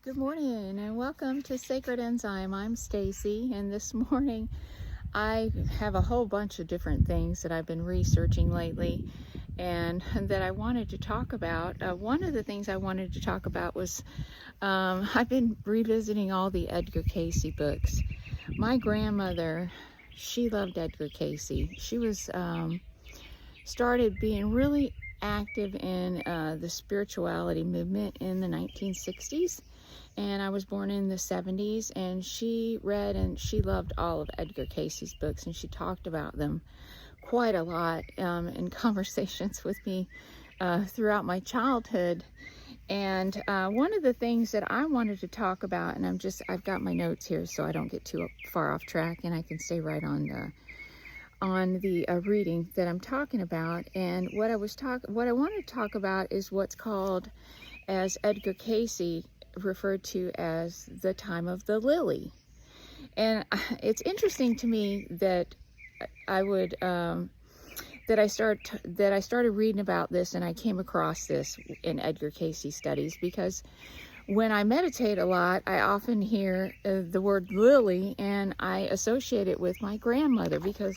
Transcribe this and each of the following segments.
Good morning and welcome to Sacred Enzyme. I'm Stacy, and this morning I have a whole bunch of different things that I've been researching lately and that I wanted to talk about. One of the things I wanted to talk about was I've been revisiting all the Edgar Casey books. My grandmother, she loved Edgar Casey. She was started being really active in the spirituality movement in the 1960s. And I was born in the 70s, and she read and she loved all of Edgar Casey's books, and she talked about them quite a lot in conversations with me throughout my childhood. And one of the things that I wanted to talk about, and I've got my notes here so I don't get too far off track and I can stay right on the reading that I'm talking about. And what I want to talk about is what's called, as Edgar Casey referred to as, the time of the lily. And it's interesting to me that I started reading about this, and I came across this in Edgar Casey studies, because when I meditate a lot, I often hear the word lily, and I associate it with my grandmother, because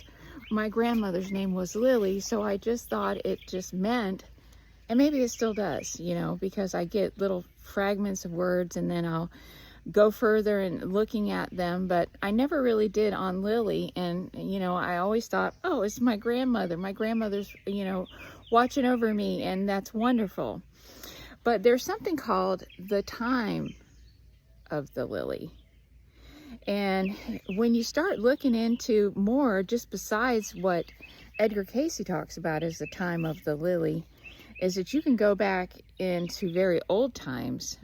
my grandmother's name was Lily. So I just thought it just meant, and maybe it still does, because I get little fragments of words and then I'll go further in looking at them, but I never really did on Lily. And I always thought, oh, it's my grandmother. My grandmother's watching over me, and that's wonderful. But there's something called the time of the lily. And when you start looking into more, just besides what Edgar Casey talks about as the time of the lily, is that you can go back into very old times,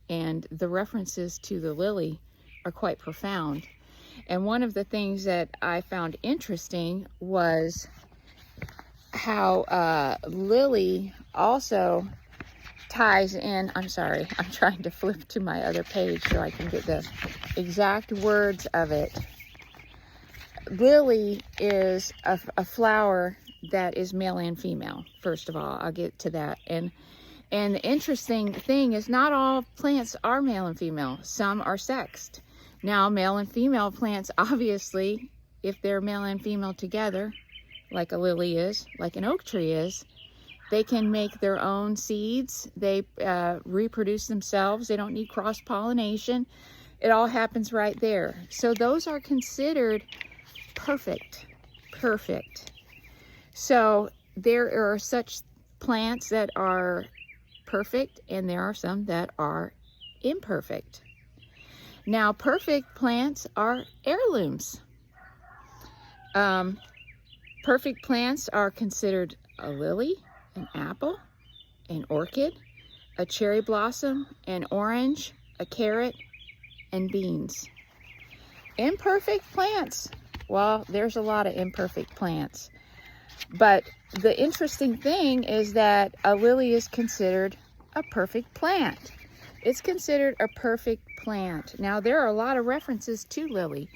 and the references to the lily are quite profound. And one of the things that I found interesting was how lily also ties in. I'm sorry, I'm trying to flip to my other page so I can get the exact words of it. Lily is a flower that is male and female. First of all, I'll get to that. And the interesting thing is, not all plants are male and female. Some are sexed. Now, male and female plants, obviously, if they're male and female together, like a lily is, like an oak tree is, they can make their own seeds. They reproduce themselves. They don't need cross-pollination. It all happens right there. So those are considered perfect. So there are such plants that are perfect, and there are some that are imperfect. Now, perfect plants are heirlooms. Perfect plants are considered a lily, an apple, an orchid, a cherry blossom, an orange, a carrot, and beans. Imperfect plants, well, there's a lot of imperfect plants. But the interesting thing is that a lily is considered a perfect plant. It's considered a perfect plant. Now, there are a lot of references to lily.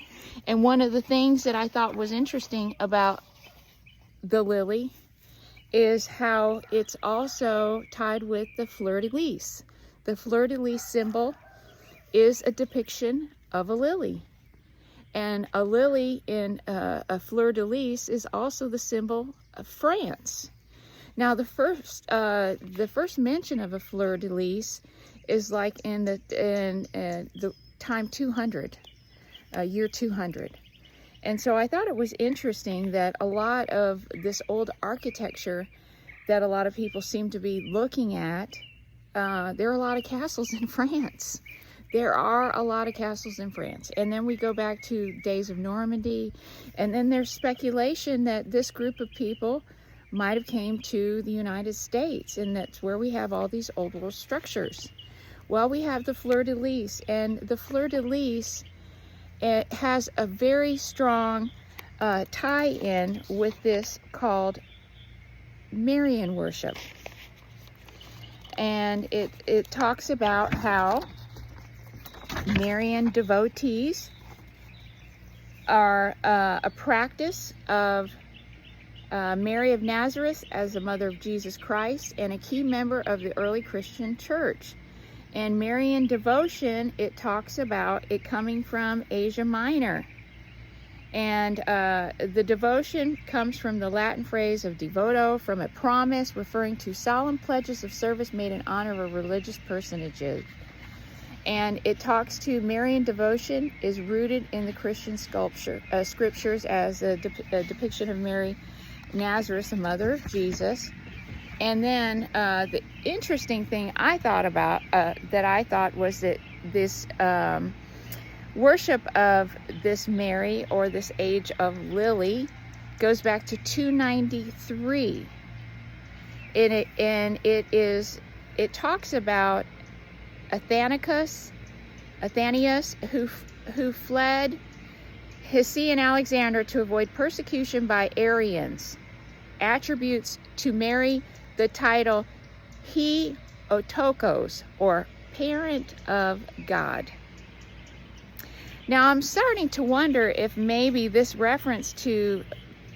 And one of the things that I thought was interesting about the lily is how it's also tied with the fleur-de-lis. The fleur-de-lis symbol is a depiction of a lily. And a lily in a fleur-de-lis is also the symbol of France. Now, the first mention of a fleur-de-lis is like in the time 200, year 200. And so I thought it was interesting that a lot of this old architecture that a lot of people seem to be looking at, there are a lot of castles in France. There are a lot of castles in France. And then we go back to days of Normandy. And then there's speculation that this group of people might have came to the United States, and that's where we have all these old world structures. Well, we have the fleur-de-lis, and the fleur-de-lis, it has a very strong tie-in with this called Marian worship. And it talks about how Marian devotees are a practice of Mary of Nazareth as the mother of Jesus Christ, and a key member of the early Christian church. And Marian devotion, it talks about it coming from Asia Minor. And the devotion comes from the Latin phrase of devoto, from a promise referring to solemn pledges of service made in honor of a religious personage. And it talks to Marian devotion is rooted in the Christian scriptures as a depiction of Mary Nazareth, the mother of Jesus. And then the interesting thing I thought about, was that this worship of this Mary, or this age of Lily, goes back to 293. And it talks about Athanius, who fled Hysia and Alexander to avoid persecution by Arians, attributes to Mary the title Otokos, or parent of God. Now I'm starting to wonder if maybe this reference to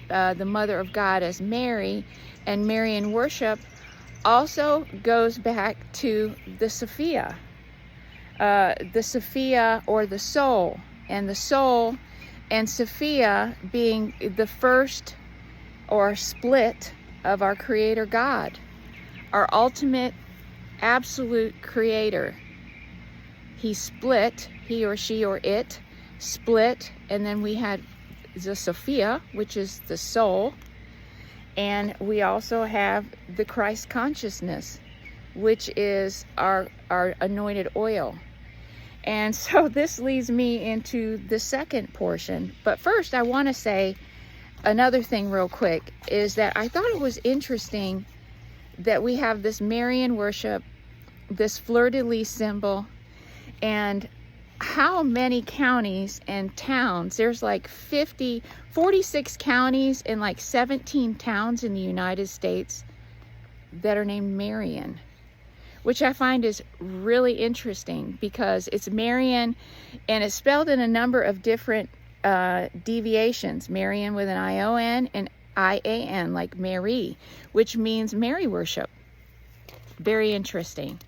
the Mother of God as Mary and Marian worship also goes back to the Sophia, or the soul, and the soul and Sophia being the first or split of our Creator God, our ultimate absolute Creator. He split, he or she or it split, and then we had the Sophia, which is the soul, and we also have the Christ consciousness, which is our anointed oil. And so this leads me into the second portion. But first, I want to say another thing real quick, is that I thought it was interesting that we have this Marian worship, this fleur-de-lis symbol, and how many counties and towns, there's like 46 counties and like 17 towns in the United States that are named Marian, which I find is really interesting, because it's Marian and it's spelled in a number of different deviations. Marian with an I-O-N and I-A-N, like Mary, which means Mary worship. Very interesting.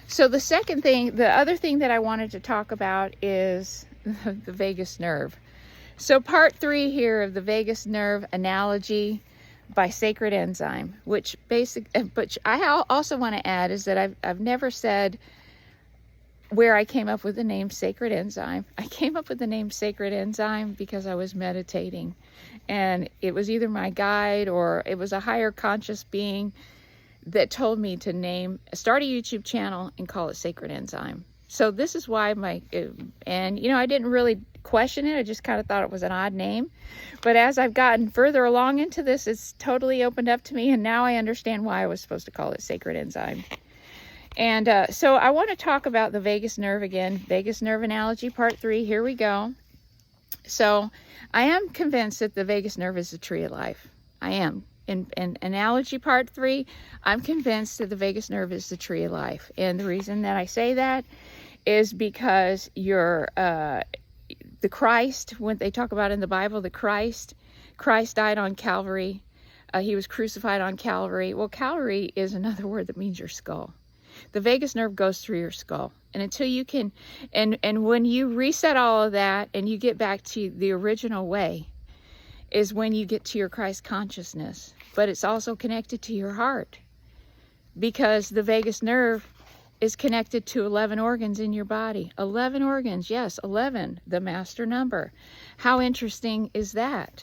So the other thing that I wanted to talk about is the vagus nerve. So part 3 here of the vagus nerve analogy by Sacred Enzyme, which I also want to add is that I've never said where I came up with the name Sacred Enzyme. I came up with the name Sacred Enzyme because I was meditating, and it was either my guide or it was a higher conscious being that told me to start a YouTube channel and call it Sacred Enzyme. So this is why I didn't really question it. I just kind of thought it was an odd name. But as I've gotten further along into this, it's totally opened up to me, and now I understand why I was supposed to call it Sacred Enzyme. And so I want to talk about the vagus nerve again. Vagus nerve analogy, part 3. Here we go. So I am convinced that the vagus nerve is the tree of life. I am. In analogy part 3, I'm convinced that the vagus nerve is the tree of life. And the reason that I say that is because the Christ, when they talk about in the Bible, the Christ died on Calvary. He was crucified on Calvary. Well, Calvary is another word that means your skull. The vagus nerve goes through your skull. And until you can, and when you reset all of that and you get back to the original way, is when you get to your Christ consciousness. But it's also connected to your heart, because the vagus nerve is connected to 11 organs in your body. 11 organs, yes, 11, the master number. How interesting is that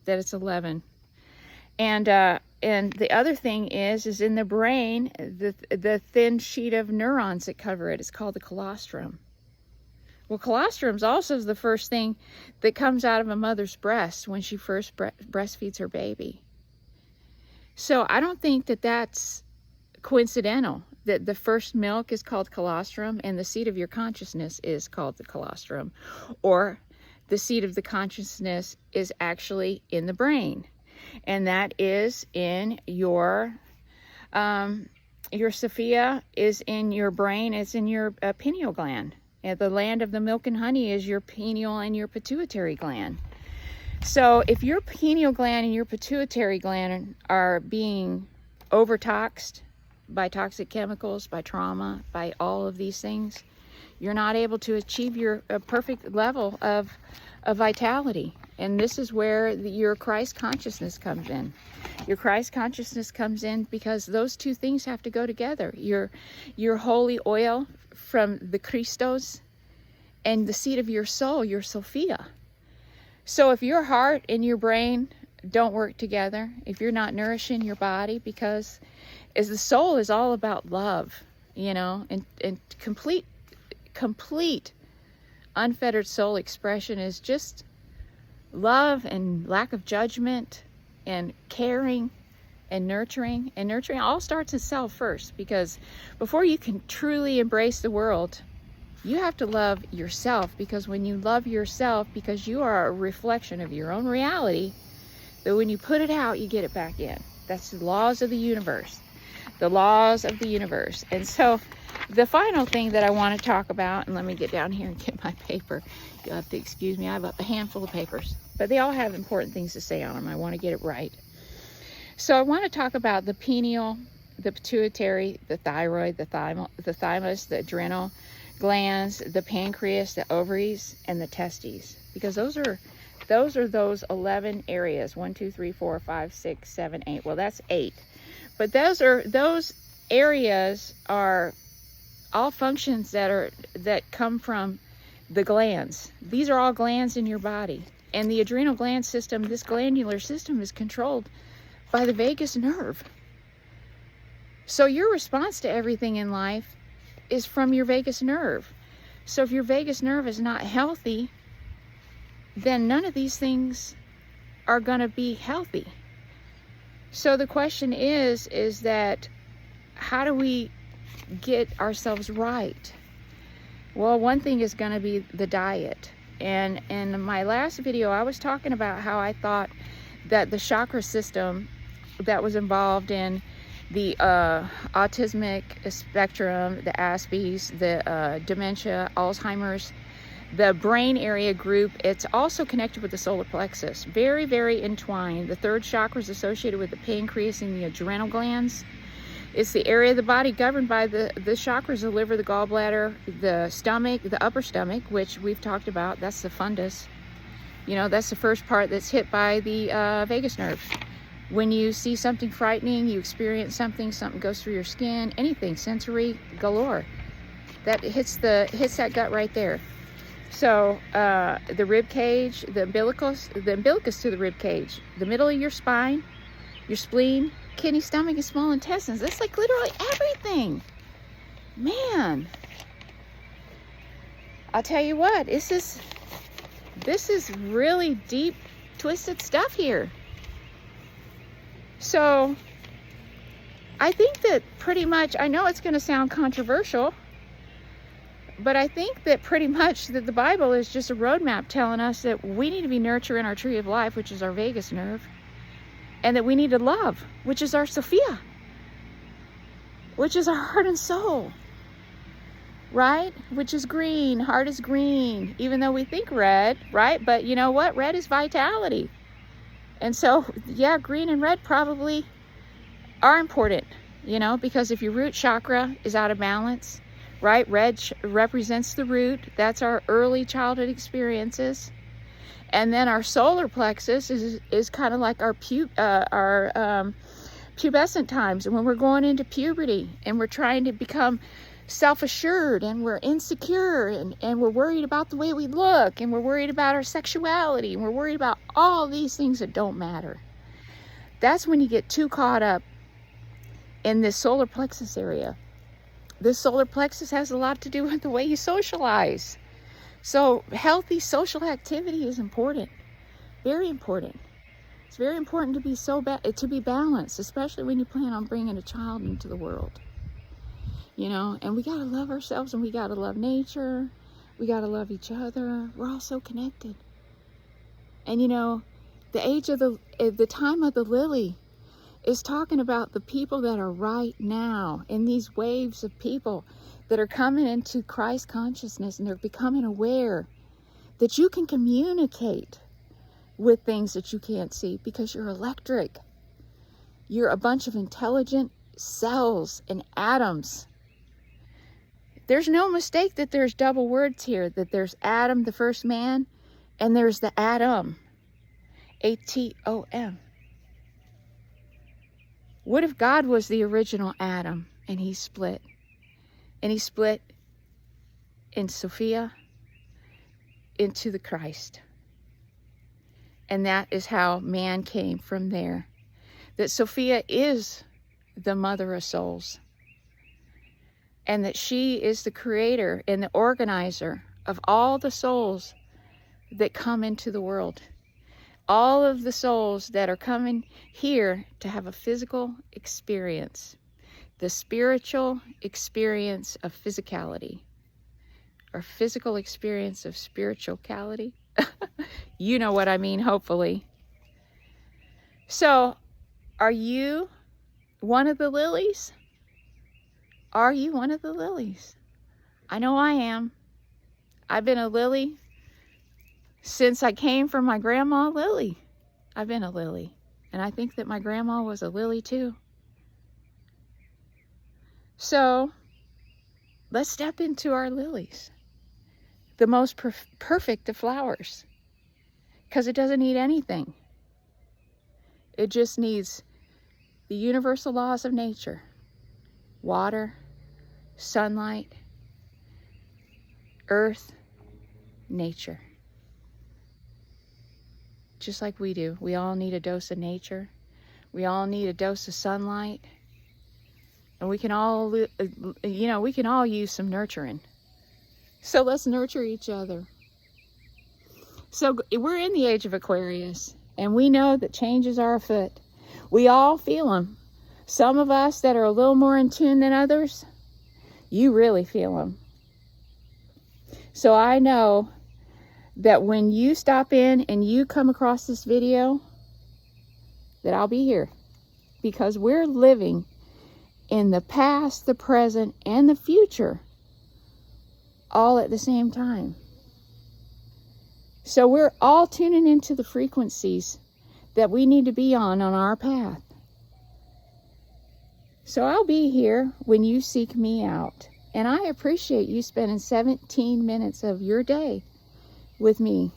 it's 11? And the other thing is in the brain, the thin sheet of neurons that cover it is called the colostrum. Well, colostrum is also the first thing that comes out of a mother's breast when she first breastfeeds her baby. So I don't think that that's coincidental, that the first milk is called colostrum and the seat of your consciousness is called the colostrum, or the seat of the consciousness is actually in the brain, and that is in your Sophia is in your brain. It's in your pineal gland. And the land of the milk and honey is your pineal and your pituitary gland. So if your pineal gland and your pituitary gland are being overtaxed by toxic chemicals, by trauma, by all of these things, you're not able to achieve your perfect level of vitality. And this is where your Christ consciousness comes in. Your Christ consciousness comes in because those two things have to go together. Your holy oil from the Cristos and the seed of your soul, your Sophia. So if your heart and your brain don't work together, if you're not nourishing your body, because as the soul is all about love, you know, and complete unfettered soul expression is just love and lack of judgment and caring and nurturing. And nurturing all starts in self first, because before you can truly embrace the world, you have to love yourself. Because when you love yourself, because you are a reflection of your own reality, that when you put it out, you get it back in. That's the laws of the universe. The laws of the universe. And so the final thing that I want to talk about, and let me get down here and get my paper. You'll have to excuse me. I have a handful of papers, but they all have important things to say on them. I want to get it right. So I want to talk about the pineal, the pituitary, the thyroid, the thymus, the adrenal glands, the pancreas, the ovaries, and the testes, because those are those 11 areas. 1, 2, 3, 4, 5, 6, 7, 8. Well, that's 8. But those areas are all functions that come from the glands. These are all glands in your body. And the adrenal gland system, this glandular system, is controlled by the vagus nerve. So your response to everything in life is from your vagus nerve. So if your vagus nerve is not healthy, then none of these things are going to be healthy. So the question is that how do we get ourselves right? Well, one thing is going to be the diet. And in my last video, I was talking about how I thought that the chakra system that was involved in the autismic spectrum, the Aspies, the dementia, Alzheimer's, the brain area group, it's also connected with the solar plexus. Very, very entwined. The third chakra is associated with the pancreas and the adrenal glands. It's the area of the body governed by the chakras: the liver, the gallbladder, the stomach, the upper stomach, which we've talked about. That's the fundus. You know, that's the first part that's hit by the vagus nerve. When you see something frightening, you experience something goes through your skin, anything, sensory galore, that hits that gut right there. So the rib cage, the umbilicus to the rib cage, the middle of your spine, your spleen, kidney, stomach, and small intestines. That's like literally everything. Man, I'll tell you what, this is really deep, twisted stuff here. So I think that pretty much, I know it's going to sound controversial, but I think that pretty much that the Bible is just a roadmap telling us that we need to be nurturing our tree of life, which is our vagus nerve, and that we need to love, which is our Sophia, which is our heart and soul, right? Which is green. Heart is green, even though we think red, right? But you know what? Red is vitality. And so, yeah, green and red probably are important, you know, because if your root chakra is out of balance, right? Red represents the root. That's our early childhood experiences. And then our solar plexus is kind of like our pubescent times, when we're going into puberty and we're trying to become self-assured and we're insecure and we're worried about the way we look and we're worried about our sexuality and we're worried about all these things that don't matter. That's when you get too caught up in this solar plexus area. This solar plexus has a lot to do with the way you socialize. So healthy social activity is important, very important. It's very important to be balanced, especially when you plan on bringing a child into the world. You know, and we got to love ourselves, and we got to love nature. We got to love each other. We're all so connected. And you know, the time of the lily is talking about the people that are right now in these waves of people that are coming into Christ consciousness, and they're becoming aware that you can communicate with things that you can't see because you're electric. You're a bunch of intelligent, cells and atoms. There's no mistake that there's double words here, that there's Adam, the first man, and there's the atom, A-T-O-M. What if God was the original Adam and he split? And he split in Sophia into the Christ. And that is how man came from there. That Sophia is the mother of souls. And that she is the creator and the organizer of all the souls that come into the world. All of the souls that are coming here to have a physical experience. The spiritual experience of physicality. Or physical experience of spirituality. You know what I mean, hopefully. So, are you one of the lilies? Are you one of the lilies? I know I am. I've been a lily since I came from my grandma Lily. I've been a lily. And I think that my grandma was a lily too. So, let's step into our lilies. The most perfect of flowers. Because it doesn't need anything. It just needs the universal laws of nature. Water, sunlight, earth, nature. Just like we do. We all need a dose of nature. We all need a dose of sunlight. And we can all, we can all use some nurturing. So let's nurture each other. So we're in the age of Aquarius, and we know that changes are afoot. We all feel them. Some of us that are a little more in tune than others, you really feel them. So I know that when you stop in and you come across this video, that I'll be here. Because we're living in the past, the present, and the future all at the same time. So we're all tuning into the frequencies that we need to be on our path. So I'll be here when you seek me out. And I appreciate you spending 17 minutes of your day with me.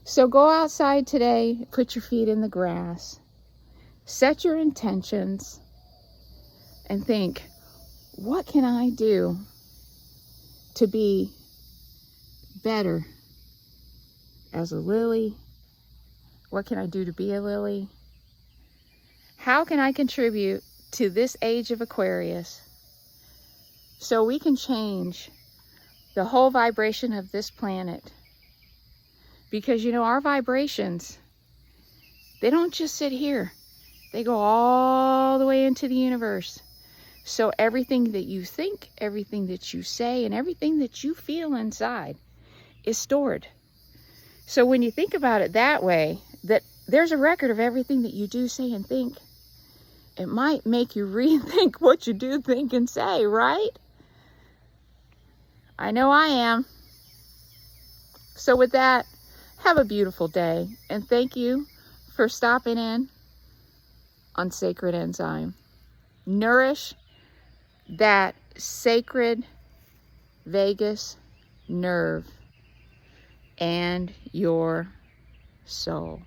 So go outside today, put your feet in the grass, set your intentions, and think, what can I do to be better as a lily? What can I do to be a lily? How can I contribute to this age of Aquarius so we can change the whole vibration of this planet? Because, our vibrations, they don't just sit here. They go all the way into the universe. So everything that you think, everything that you say, and everything that you feel inside is stored. So when you think about it that way, that there's a record of everything that you do, say, and think, it might make you rethink what you do, think, and say, right? I know I am. So with that, have a beautiful day. And thank you for stopping in on Sacred Enzyme. Nourish that sacred vagus nerve and your soul.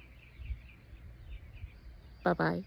Bye-bye.